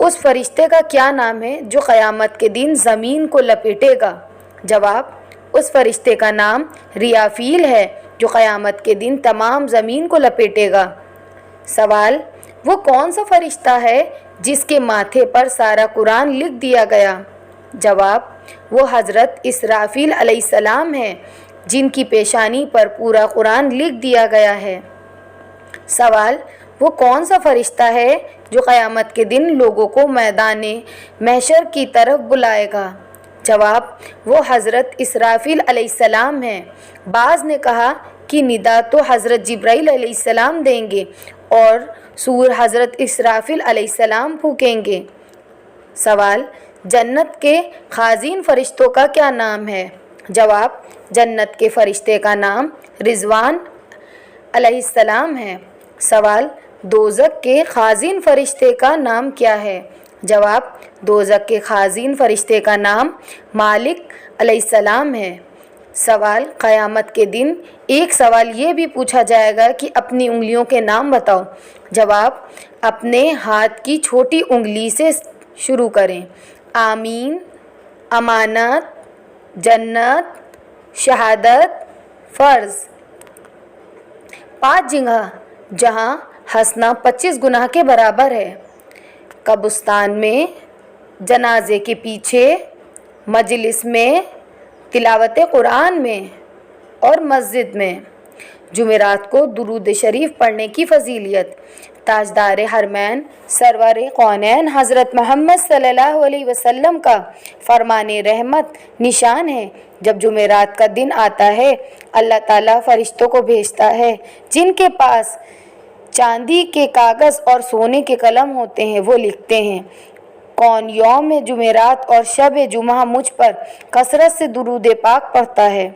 اس فرشتے کا کیا نام ہے جو قیامت کے دن زمین کو لپیٹے گا؟ جواب: اس فرشتے کا نام ریافیل ہے جو قیامت کے دن تمام زمین کو لپیٹے گا۔ سوال: وہ کون سا فرشتہ ہے جس کے ماتھے پر سارا قرآن لکھ دیا گیا؟ جواب: وہ حضرت اسرافیل علیہ السلام ہیں جن کی پیشانی پر پورا قرآن لکھ دیا گیا ہے۔ سوال: وہ کون سا فرشتہ ہے جو قیامت کے دن لوگوں کو میدان محشر کی طرف بلائے گا؟ جواب: وہ حضرت اسرافیل علیہ السلام ہیں۔ بعض نے کہا کہ ندا تو حضرت جبرائیل علیہ السلام دیں گے اور سور حضرت اسرافیل علیہ السلام پھونکیں گے۔ سوال: جنت کے خازین فرشتوں کا کیا نام ہے؟ جواب: جنت کے فرشتے کا نام رضوان علیہ السلام ہے۔ سوال: دوزخ کے خازین فرشتے کا نام کیا ہے؟ جواب: دوزخ کے خازین فرشتے کا نام مالک علیہ السلام ہے۔ سوال: قیامت کے دن ایک سوال یہ بھی پوچھا جائے گا کہ اپنی انگلیوں کے نام بتاؤ۔ جواب: اپنے ہاتھ کی چھوٹی انگلی سے شروع کریں۔ آمین، امانت، جنت، شہادت، فرض۔ 5 جگہ جہاں ہنسنا 25 گناہ کے برابر ہے: قبرستان میں، جنازے کے پیچھے، مجلس میں، تلاوت قرآن میں اور مسجد میں۔ جمعرات کو درود شریف پڑھنے کی فضیلت: تاجدار حرمین سرور کونین حضرت محمد صلی اللہ علیہ وسلم کا فرمان رحمت نشان ہے، جب جمعرات کا دن آتا ہے اللہ تعالیٰ فرشتوں کو بھیجتا ہے جن کے پاس چاندی کے کاغذ اور سونے کے قلم ہوتے ہیں، وہ لکھتے ہیں: کون یوم جمعرات اور شب جمعہ مجھ پر کثرت سے درود پاک پڑھتا ہے۔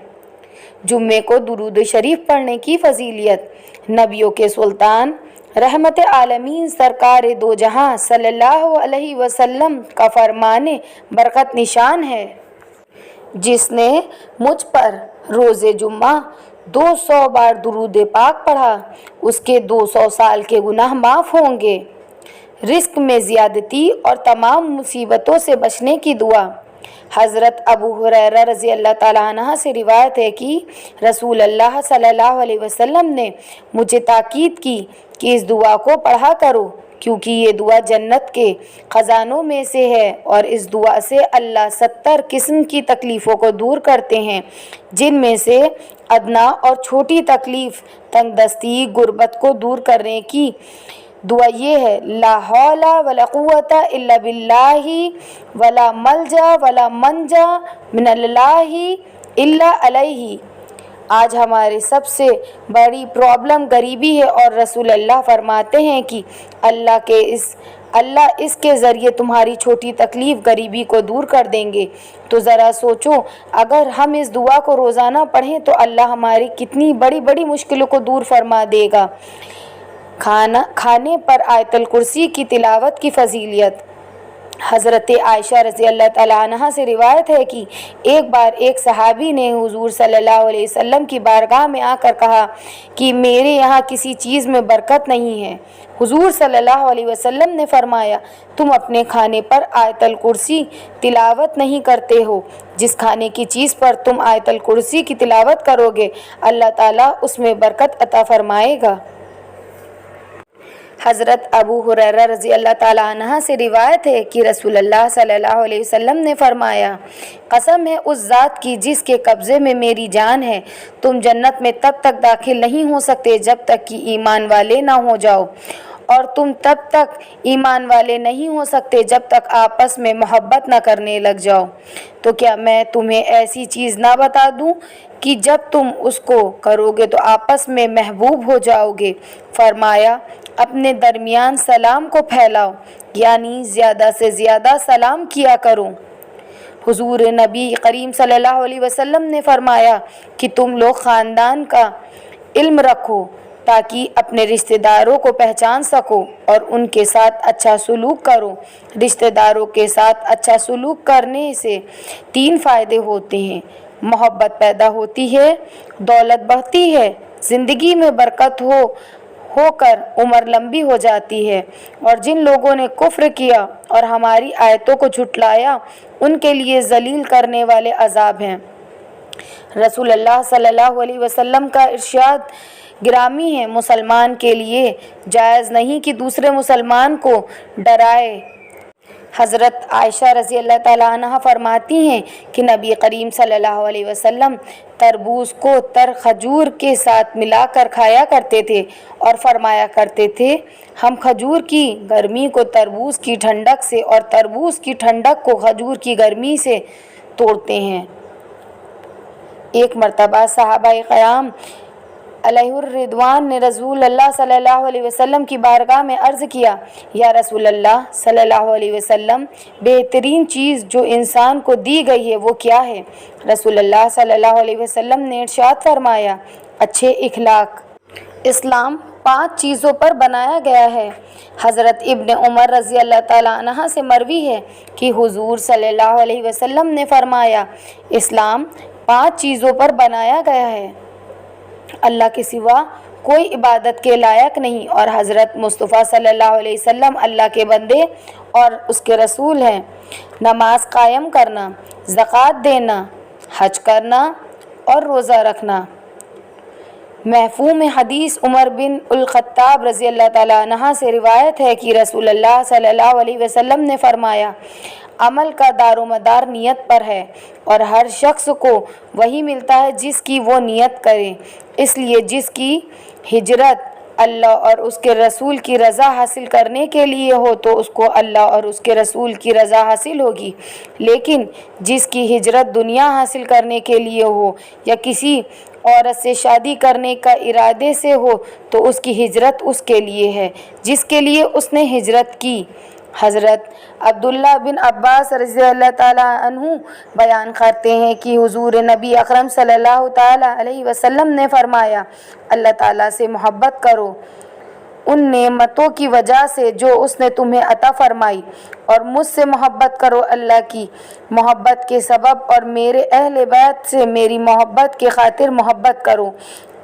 جمعے کو درود شریف پڑھنے کی فضیلت: نبیوں کے سلطان رحمت عالمین سرکار دو جہاں صلی اللہ علیہ وسلم کا فرمان برکت نشان ہے: جس نے مجھ پر روز جمعہ 200 بار درود پاک پڑھا اس کے 200 سال کے گناہ معاف ہوں گے۔ رزق میں زیادتی اور تمام مصیبتوں سے بچنے کی دعا: حضرت ابو ہریرہ رضی اللہ تعالیٰ عنہ سے روایت ہے کہ رسول اللہ صلی اللہ علیہ وسلم نے مجھے تاکید کی کہ اس دعا کو پڑھا کرو، کیونکہ یہ دعا جنت کے خزانوں میں سے ہے اور اس دعا سے اللہ 70 قسم کی تکلیفوں کو دور کرتے ہیں، جن میں سے ادنا اور چھوٹی تکلیف تنگ دستی غربت کو دور کرنے کی دعا یہ ہے: لا حول ولا قوت الا باللہ ولا ملجا ولا منجا من اللہ الا علیہ۔ آج ہمارے سب سے بڑی پرابلم غریبی ہے اور رسول اللہ فرماتے ہیں کہ اللہ اس کے ذریعے تمہاری چھوٹی تکلیف غریبی کو دور کر دیں گے۔ تو ذرا سوچو، اگر ہم اس دعا کو روزانہ پڑھیں تو اللہ ہماری کتنی بڑی بڑی مشکلوں کو دور فرما دے گا۔ کھانے پر آیت الکرسی کی تلاوت کی فضیلت: حضرت عائشہ رضی اللہ تعالیٰ عنہ سے روایت ہے کہ ایک بار ایک صحابی نے حضور صلی اللہ علیہ وسلم کی بارگاہ میں آ کر کہا کہ میرے یہاں کسی چیز میں برکت نہیں ہے۔ حضور صلی اللہ علیہ وسلم نے فرمایا: تم اپنے کھانے پر آیت الکرسی تلاوت نہیں کرتے ہو، جس کھانے کی چیز پر تم آیت الکرسی کی تلاوت کرو گے اللہ تعالیٰ اس میں برکت عطا فرمائے گا۔ حضرت ابو ہریرہ رضی اللہ تعالیٰ عنہ سے روایت ہے کہ رسول اللہ صلی اللہ علیہ وسلم نے فرمایا: قسم ہے اس ذات کی جس کے قبضے میں میری جان ہے، تم جنت میں تب تک داخل نہیں ہو سکتے جب تک کہ ایمان والے نہ ہو جاؤ، اور تم تب تک ایمان والے نہیں ہو سکتے جب تک آپس میں محبت نہ کرنے لگ جاؤ۔ تو کیا میں تمہیں ایسی چیز نہ بتا دوں کہ جب تم اس کو کرو گے تو آپس میں محبوب ہو جاؤ گے؟ فرمایا: اپنے درمیان سلام کو پھیلاؤ، یعنی زیادہ سے زیادہ سلام کیا کرو۔ حضور نبی کریم صلی اللہ علیہ وسلم نے فرمایا کہ تم لوگ خاندان کا علم رکھو تاکہ اپنے رشتہ داروں کو پہچان سکو اور ان کے ساتھ اچھا سلوک کرو۔ رشتہ داروں کے ساتھ اچھا سلوک کرنے سے 3 فائدے ہوتے ہیں: محبت پیدا ہوتی ہے، دولت بڑھتی ہے، زندگی میں برکت ہو کر عمر لمبی ہو جاتی ہے، اور جن لوگوں نے کفر کیا اور ہماری آیتوں کو جھٹلایا ان کے لیے ذلیل کرنے والے عذاب ہیں۔ رسول اللہ صلی اللہ علیہ وسلم کا ارشاد گرامی ہے، مسلمان کے لیے جائز نہیں کہ دوسرے مسلمان کو ڈرائے۔ حضرت عائشہ رضی اللہ تعالیٰ عنہ فرماتی ہیں کہ نبی کریم صلی اللہ علیہ وسلم تربوز کو تر کھجور کے ساتھ ملا کر کھایا کرتے تھے اور فرمایا کرتے تھے، ہم کھجور کی گرمی کو تربوز کی ٹھنڈک سے اور تربوز کی ٹھنڈک کو کھجور کی گرمی سے توڑتے ہیں۔ ایک مرتبہ صحابہ کرام علیہ الرضوان نے رسول اللہ صلی اللہ علیہ وسلم کی بارگاہ میں عرض کیا، یا رسول اللہ صلی اللہ علیہ وسلم، بہترین چیز جو انسان کو دی گئی ہے وہ کیا ہے؟ رسول اللہ صلی اللہ علیہ وسلم نے ارشاد فرمایا، اچھے اخلاق۔ اسلام 5 چیزوں پر بنایا گیا ہے۔ حضرت ابن عمر رضی اللہ تعالیٰ عنہ سے مروی ہے کہ حضور صلی اللہ علیہ وسلم نے فرمایا، اسلام 5 چیزوں پر بنایا گیا ہے، اللہ کے سوا کوئی عبادت کے لائق نہیں، اور حضرت مصطفیٰ صلی اللہ علیہ وسلم اللہ کے بندے اور اس کے رسول ہیں۔ نماز قائم کرنا، زکوٰۃ دینا، حج کرنا اور روزہ رکھنا۔ مفہوم حدیث عمر بن الخطاب رضی اللہ تعالیٰ عنہ سے روایت ہے کہ رسول اللہ صلی اللہ علیہ وسلم نے فرمایا، عمل کا دار و مدار نیت پر ہے، اور ہر شخص کو وہی ملتا ہے جس کی وہ نیت کرے، اس لیے جس کی ہجرت اللہ اور اس کے رسول کی رضا حاصل کرنے کے لیے ہو تو اس کو اللہ اور اس کے رسول کی رضا حاصل ہوگی، لیکن جس کی ہجرت دنیا حاصل کرنے کے لیے ہو یا کسی عورت سے شادی کرنے کا ارادے سے ہو تو اس کی ہجرت اس کے لیے ہے جس کے لیے اس نے ہجرت کی۔ حضرت عبداللہ بن عباس رضی اللہ تعالیٰ عنہ بیان کرتے ہیں کہ حضور نبی اکرم صلی اللہ تعالیٰ علیہ وسلم نے فرمایا، اللہ تعالیٰ سے محبت کرو ان نعمتوں کی وجہ سے جو اس نے تمہیں عطا فرمائی، اور مجھ سے محبت کرو اللہ کی محبت کے سبب، اور میرے اہل بیت سے میری محبت کے خاطر محبت کرو۔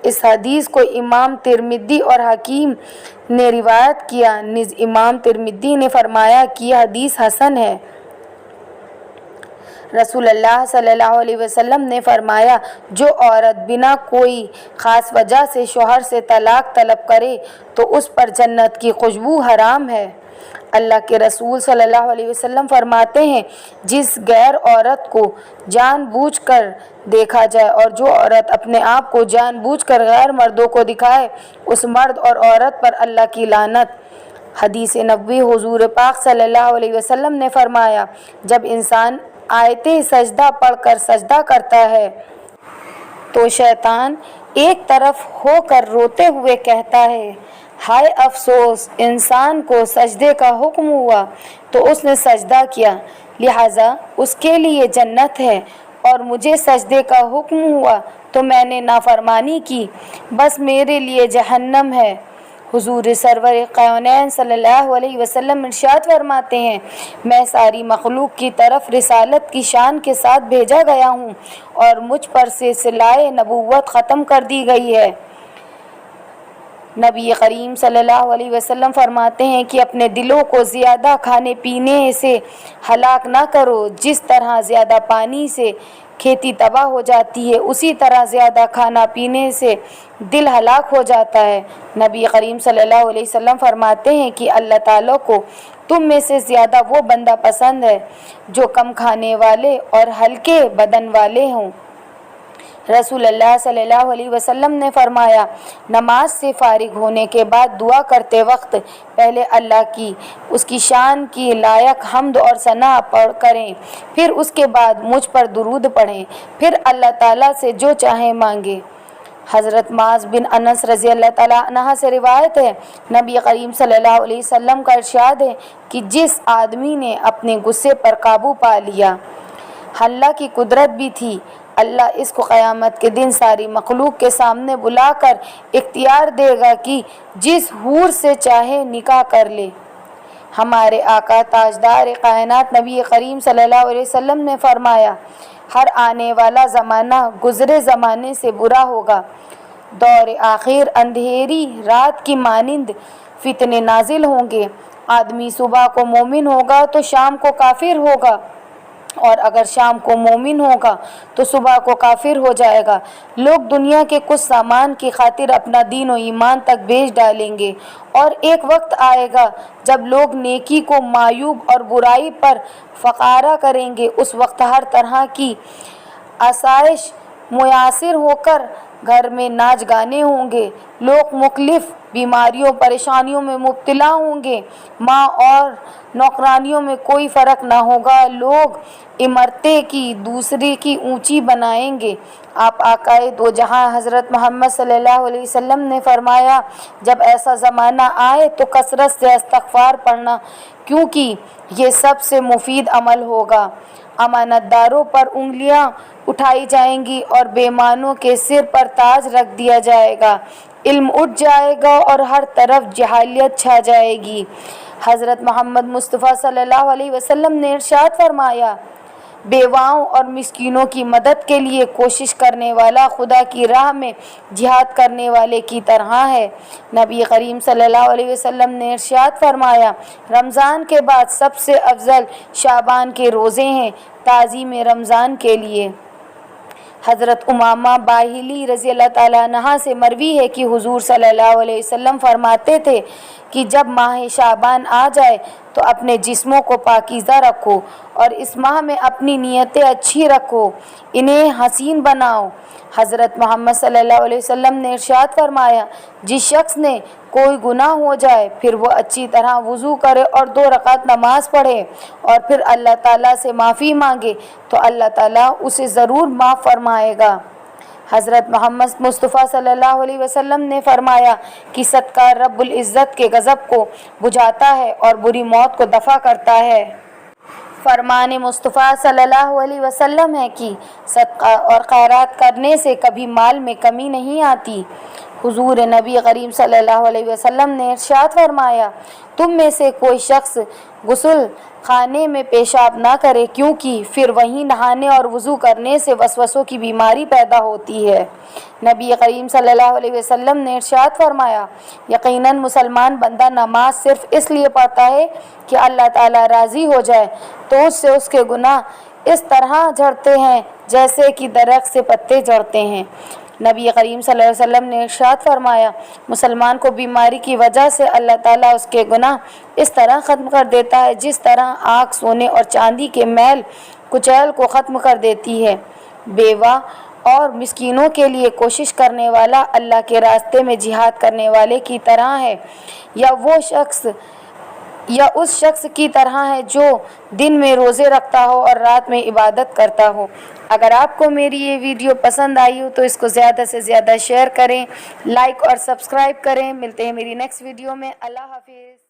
اس حدیث کو امام ترمذی اور حاکم نے روایت کیا، نیز امام ترمذی نے فرمایا کہ یہ حدیث حسن ہے۔ رسول اللہ صلی اللہ علیہ وسلم نے فرمایا، جو عورت بنا کوئی خاص وجہ سے شوہر سے طلاق طلب کرے تو اس پر جنت کی خوشبو حرام ہے۔ اللہ کے رسول صلی اللہ علیہ وسلم فرماتے ہیں، جس غیر عورت کو جان بوجھ کر دیکھا جائے اور جو عورت اپنے آپ کو جان بوجھ کر غیر مردوں کو دکھائے، اس مرد اور عورت پر اللہ کی لعنت۔ حدیث نبوی، حضور پاک صلی اللہ علیہ وسلم نے فرمایا، جب انسان آیت سجدہ پڑھ کر سجدہ کرتا ہے تو شیطان ایک طرف ہو کر روتے ہوئے کہتا ہے، ہائے افسوس، انسان کو سجدے کا حکم ہوا تو اس نے سجدہ کیا، لہٰذا اس کے لیے جنت ہے، اور مجھے سجدے کا حکم ہوا تو میں نے نافرمانی کی، بس میرے لیے جہنم ہے۔ حضور سرور کونین صلی اللہ علیہ وسلم ارشاد فرماتے ہیں، میں ساری مخلوق کی طرف رسالت کی شان کے ساتھ بھیجا گیا ہوں اور مجھ پر سے سلسلہ نبوت ختم کر دی گئی ہے۔ نبی کریم صلی اللہ علیہ وسلم فرماتے ہیں کہ اپنے دلوں کو زیادہ کھانے پینے سے ہلاک نہ کرو، جس طرح زیادہ پانی سے کھیتی تباہ ہو جاتی ہے اسی طرح زیادہ کھانا پینے سے دل ہلاک ہو جاتا ہے۔ نبی کریم صلی اللہ علیہ وسلم فرماتے ہیں کہ اللہ تعالیٰ کو تم میں سے زیادہ وہ بندہ پسند ہے جو کم کھانے والے اور ہلکے بدن والے ہوں۔ رسول اللہ صلی اللہ علیہ وسلم نے فرمایا، نماز سے فارغ ہونے کے بعد دعا کرتے وقت پہلے اللہ کی اس کی شان کی لائق حمد اور ثنا کریں، پھر اس کے بعد مجھ پر درود پڑھیں، پھر اللہ تعالیٰ سے جو چاہیں مانگیں۔ حضرت معاذ بن انس رضی اللہ تعالیٰ عنہ سے روایت ہے، نبی کریم صلی اللہ علیہ وسلم کا ارشاد ہے کہ جس آدمی نے اپنے غصے پر قابو پا لیا، اللہ کی قدرت بھی تھی، اللہ اس کو قیامت کے دن ساری مخلوق کے سامنے بلا کر اختیار دے گا کہ جس حور سے چاہے نکاح کر لے۔ ہمارے آقا تاجدار کائنات نبی کریم صلی اللہ علیہ وسلم نے فرمایا، ہر آنے والا زمانہ گزرے زمانے سے برا ہوگا۔ دور آخر اندھیری رات کی مانند فتنے نازل ہوں گے۔ آدمی صبح کو مومن ہوگا تو شام کو کافر ہوگا، اور اگر شام کو مومن ہوگا تو صبح کو کافر ہو جائے گا۔ لوگ دنیا کے کچھ سامان کی خاطر اپنا دین و ایمان تک بیچ ڈالیں گے، اور ایک وقت آئے گا جب لوگ نیکی کو معیوب اور برائی پر فخارہ کریں گے۔ اس وقت ہر طرح کی آسائش میسر ہو کر گھر میں ناچ گانے ہوں گے، لوگ مختلف بیماریوں پریشانیوں میں مبتلا ہوں گے، ماں اور نوکرانیوں میں کوئی فرق نہ ہوگا، لوگ عمارتیں کی دوسرے کی اونچی بنائیں گے۔ آپ آقائے دو جہاں حضرت محمد صلی اللہ علیہ وسلم نے فرمایا، جب ایسا زمانہ آئے تو کثرت سے استغفار پڑھنا، کیونکہ یہ سب سے مفید عمل ہوگا۔ امانت داروں پر انگلیاں اٹھائی جائیں گی اور بے ایمانوں کے سر پر تاج رکھ دیا جائے گا، علم اٹھ جائے گا اور ہر طرف جہالت چھا جائے گی۔ حضرت محمد مصطفیٰ صلی اللہ علیہ وسلم نے ارشاد فرمایا، بیواؤں اور مسکینوں کی مدد کے لیے کوشش کرنے والا خدا کی راہ میں جہاد کرنے والے کی طرح ہے۔ نبی کریم صلی اللہ علیہ وسلم نے ارشاد فرمایا، رمضان کے بعد سب سے افضل شعبان کے روزے ہیں۔ تعظیم رمضان کے لیے حضرت امامہ باہلی رضی اللہ تعالیٰ عنہا سے مروی ہے کہ حضور صلی اللہ علیہ وسلم فرماتے تھے کہ جب ماہ شعبان آ جائے تو اپنے جسموں کو پاکیزہ رکھو اور اس ماہ میں اپنی نیتیں اچھی رکھو، انہیں حسین بناؤ۔ حضرت محمد صلی اللہ علیہ وسلم نے ارشاد فرمایا، جس شخص نے کوئی گناہ ہو جائے پھر وہ اچھی طرح وضو کرے اور 2 رکعت نماز پڑھے اور پھر اللہ تعالیٰ سے معافی مانگے تو اللہ تعالیٰ اسے ضرور معاف فرمائے گا۔ حضرت محمد مصطفیٰ صلی اللہ علیہ وسلم نے فرمایا کہ صدقہ رب العزت کے غضب کو بجھاتا ہے اور بری موت کو دفع کرتا ہے۔ فرمان مصطفیٰ صلی اللہ علیہ وسلم ہے کہ صدقہ اور خیرات کرنے سے کبھی مال میں کمی نہیں آتی۔ حضور نبی کریم صلی اللہ علیہ وسلم نے ارشاد فرمایا، تم میں سے کوئی شخص غسل خانے میں پیشاب نہ کرے، کیونکہ پھر وہیں نہانے اور وضو کرنے سے وسوسوں کی بیماری پیدا ہوتی ہے۔ نبی کریم صلی اللہ علیہ وسلم نے ارشاد فرمایا، یقیناً مسلمان بندہ نماز صرف اس لیے پڑھتا ہے کہ اللہ تعالیٰ راضی ہو جائے، تو اس سے اس کے گناہ اس طرح جھڑتے ہیں جیسے کہ درخت سے پتے جھڑتے ہیں۔ نبی کریم صلی اللہ علیہ وسلم نے ارشاد فرمایا، مسلمان کو بیماری کی وجہ سے اللہ تعالیٰ اس کے گناہ اس طرح ختم کر دیتا ہے جس طرح آگ سونے اور چاندی کے میل کچیل کو ختم کر دیتی ہے۔ بیوہ اور مسکینوں کے لیے کوشش کرنے والا اللہ کے راستے میں جہاد کرنے والے کی طرح ہے، یا اس شخص کی طرح ہے جو دن میں روزے رکھتا ہو اور رات میں عبادت کرتا ہو۔ اگر آپ کو میری یہ ویڈیو پسند آئی ہو تو اس کو زیادہ سے زیادہ شیئر کریں، لائک اور سبسکرائب کریں۔ ملتے ہیں میری نیکسٹ ویڈیو میں۔ اللہ حافظ۔